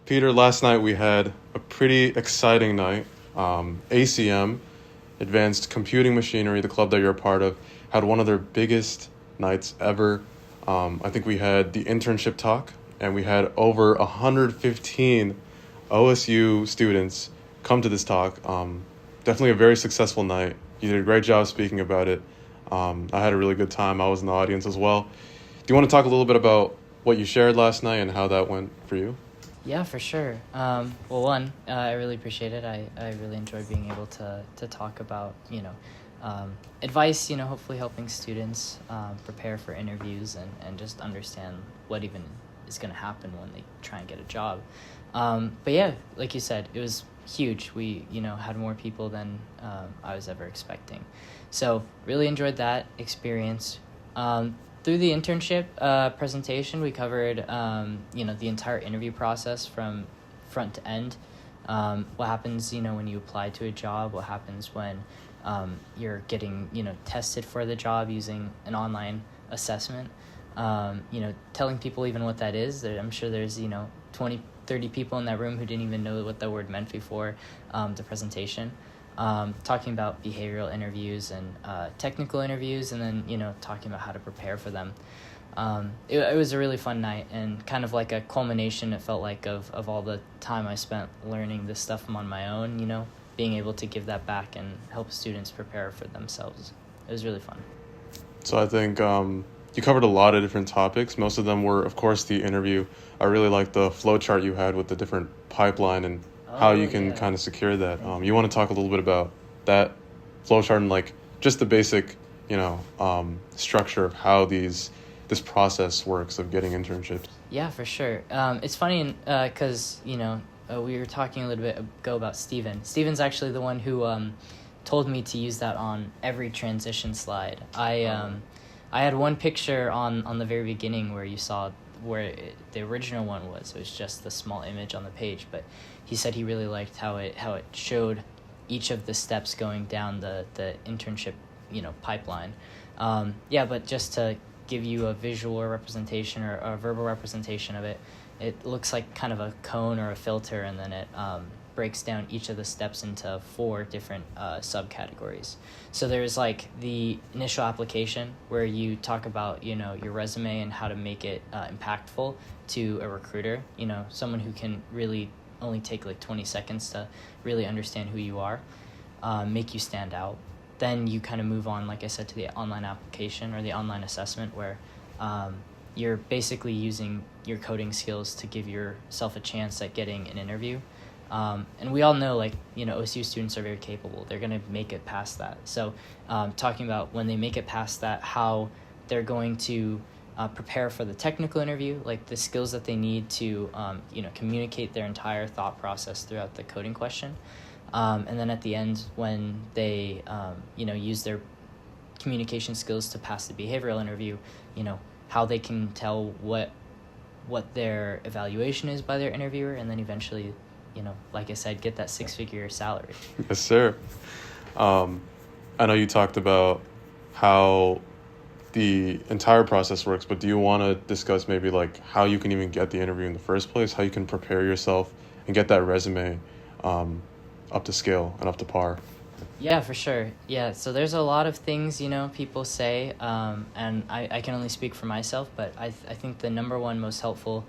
Peter, last night we had a pretty exciting night. ACM, Advanced Computing Machinery, the club that you're a part of, had one of their biggest nights ever. I think we had the internship talk, and we had over 115 OSU students come to this talk. Definitely a very successful night. You did a great job speaking about it. I had a really good time. I was in the audience as well. Do you want to talk a little bit about what you shared last night and how that went for you? Yeah, for sure. I really appreciate it. I really enjoyed being able to talk about, advice, hopefully helping students prepare for interviews and just understand what even is going to happen when they try and get a job. But yeah, like you said, it was huge. We, had more people than I was ever expecting. So really enjoyed that experience. Through the internship presentation, we covered, the entire interview process from front to end. What happens, when you apply to a job, what happens when you're getting, tested for the job using an online assessment. Telling people even what that is. I'm sure there's, 20, 30 people in that room who didn't even know what that word meant before the presentation. Talking about behavioral interviews and technical interviews, and then, talking about how to prepare for them. It was a really fun night and kind of like a culmination, it felt like, of all the time I spent learning this stuff on my own, being able to give that back and help students prepare for themselves. It was really fun. So I think you covered a lot of different topics. Most of them were, of course, the interview. I really liked the flow chart you had with the different pipeline and how you can kind of secure that. You want to talk a little bit about that flow chart and like just the basic, structure of how this process works of getting internships. Yeah, for sure. It's funny because, we were talking a little bit ago about Steven. Steven's actually the one who told me to use that on every transition slide. I had one picture on the very beginning where you saw where the original one was. It was just the small image on the page, but he said he really liked how it showed each of the steps going down the internship, pipeline. But just to give you a visual representation or a verbal representation of it, it looks like kind of a cone or a filter, and then it breaks down each of the steps into 4 different subcategories. So there's like the initial application where you talk about, your resume and how to make it impactful to a recruiter, someone who can really only take like 20 seconds to really understand who you are, make you stand out. Then you kind of move on, like I said, to the online application or the online assessment where you're basically using your coding skills to give yourself a chance at getting an interview. And we all know, OSU students are very capable. They're going to make it past that. So talking about when they make it past that, how they're going to prepare for the technical interview, like the skills that they need to, communicate their entire thought process throughout the coding question. And then at the end, when they, use their communication skills to pass the behavioral interview, how they can tell what their evaluation is by their interviewer, and then eventually, like I said, get that 6-figure salary. Yes, sir. I know you talked about how the entire process works, but do you want to discuss maybe like how you can even get the interview in the first place, how you can prepare yourself and get that resume up to scale and up to par? Yeah, for sure. Yeah, so there's a lot of things, people say, and I can only speak for myself, but I think the number one most helpful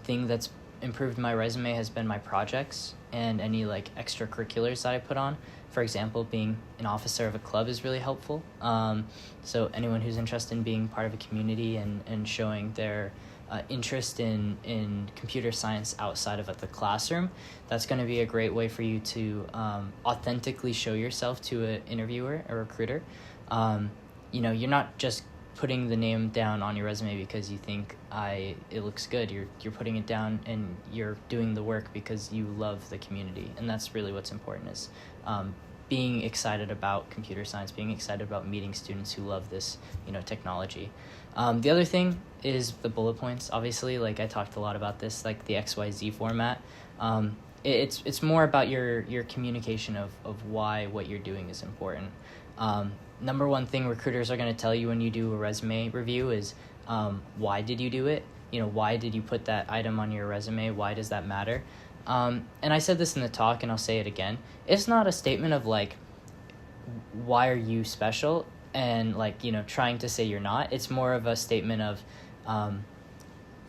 thing that's improved my resume has been my projects and any extracurriculars that I put on. For example, being an officer of a club is really helpful. So anyone who's interested in being part of a community and showing their interest in computer science outside of the classroom, that's going to be a great way for you to authentically show yourself to an interviewer, a recruiter. You're not just putting the name down on your resume because you think it looks good. You're putting it down and you're doing the work because you love the community, and that's really what's important, is being excited about computer science, being excited about meeting students who love this technology. The other thing is the bullet points. Obviously, I talked a lot about this, the XYZ format. It's more about your communication of why what you're doing is important. Number one thing recruiters are going to tell you when you do a resume review is why did you do it? why did you put that item on your resume? Why does that matter? And I said this in the talk, and I'll say it again. It's not a statement of, like, why are you special? And, like, trying to say you're not. It's more of a statement of,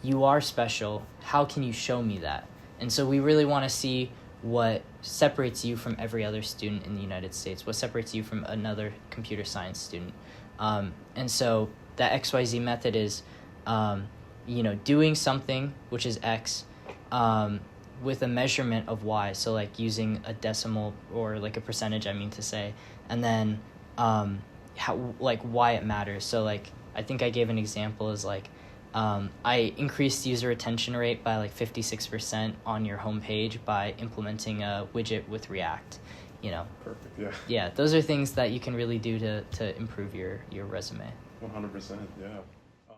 you are special. How can you show me that? And so we really want to see what separates you from every other student in the United States, what separates you from another computer science student. And so that XYZ method is, doing something, which is X, with a measurement of Y. So, like, using a decimal or, like, a percentage, I mean to say, and then why it matters. So, like, I think I gave an example is, like, I increased user retention rate by, like, 56% on your homepage by implementing a widget with React, Perfect, yeah. Yeah, those are things that you can really do to improve your resume. 100%, yeah.